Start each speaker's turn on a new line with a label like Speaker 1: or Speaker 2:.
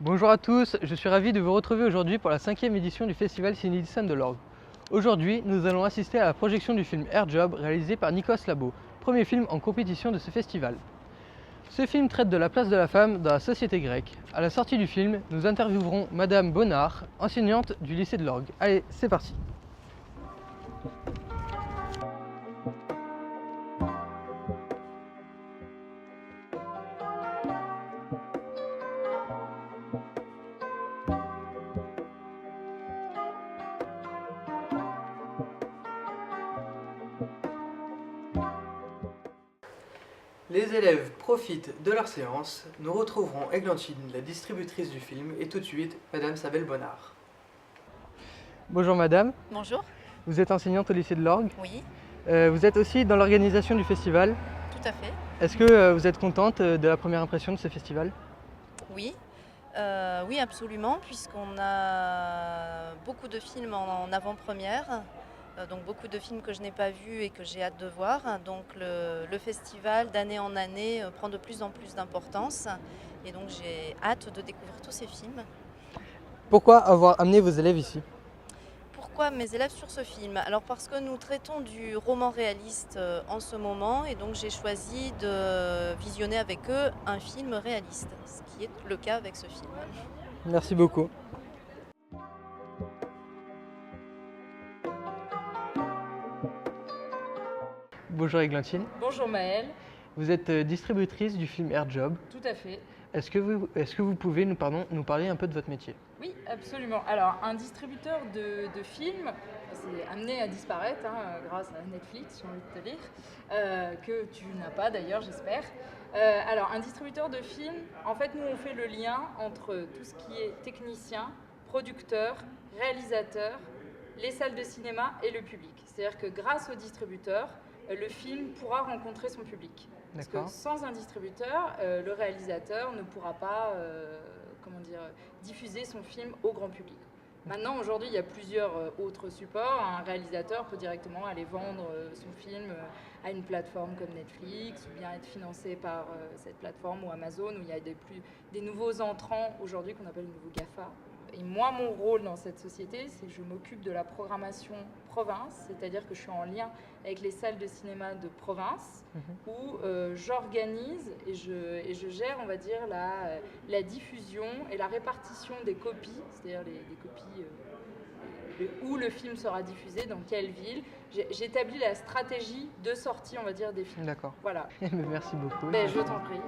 Speaker 1: Bonjour à tous, je suis ravi de vous retrouver aujourd'hui pour la 5e édition du festival Ciné-Discern de l'Orgue. Aujourd'hui, nous allons assister à la projection du film Air Job réalisé par Nikos Labo, premier film en compétition de ce festival. Ce film traite de la place de la femme dans la société grecque. À la sortie du film, nous interviewerons Madame Bonnard, enseignante du lycée de l'Orgue. Allez, c'est parti! Les élèves profitent de leur séance. Nous retrouverons Églantine, la distributrice du film, et tout de suite, Madame Sabelle Bonnard. Bonjour Madame.
Speaker 2: Bonjour.
Speaker 1: Vous êtes enseignante au lycée de l'Orgue.
Speaker 2: Oui,
Speaker 1: Vous êtes aussi dans l'organisation du festival.
Speaker 2: tout à fait.
Speaker 1: Est-ce que vous êtes contente de la première impression de ce festival?
Speaker 2: Oui, oui, absolument, puisqu'on a beaucoup de films en avant-première, donc beaucoup de films que je n'ai pas vus et que j'ai hâte de voir. Donc le festival, d'année en année, prend de plus en plus d'importance, et donc j'ai hâte de découvrir tous ces films.
Speaker 1: Pourquoi avoir amené vos élèves ici?
Speaker 2: Pourquoi mes élèves sur ce film? Alors parce que nous traitons du roman réaliste en ce moment, et donc j'ai choisi de visionner avec eux un film réaliste, ce qui est le cas avec ce film.
Speaker 1: Merci beaucoup. Bonjour Églantine,
Speaker 3: Bonjour Maëlle,
Speaker 1: vous êtes distributrice du film Air Job.
Speaker 3: tout à fait.
Speaker 1: Est-ce que vous pouvez nous parler un peu de votre métier?
Speaker 3: Oui, absolument. Alors, un distributeur de films, c'est amené à disparaître grâce à Netflix, j'ai envie de te dire, que tu n'as pas d'ailleurs, j'espère. Alors, un distributeur de films, en fait, nous, on fait le lien entre tout ce qui est technicien, producteur, réalisateur, les salles de cinéma et le public. C'est-à-dire que grâce au distributeur, le film pourra rencontrer son public. Parce que sans un distributeur, le réalisateur ne pourra pas diffuser son film au grand public. Maintenant, aujourd'hui, il y a plusieurs autres supports. Un réalisateur peut directement aller vendre son film à une plateforme comme Netflix, ou bien être financé par cette plateforme ou Amazon, où il y a des nouveaux entrants aujourd'hui qu'on appelle les nouveaux GAFA. Et moi, mon rôle dans cette société, c'est que je m'occupe de la programmation province, c'est-à-dire que je suis en lien avec les salles de cinéma de province, où j'organise et je gère, on va dire, la diffusion et la répartition des copies, c'est-à-dire des copies où le film sera diffusé, dans quelle ville. J'établis la stratégie de sortie, on va dire, des films.
Speaker 1: D'accord.
Speaker 3: Voilà.
Speaker 1: Merci beaucoup.
Speaker 3: Je t'en prie.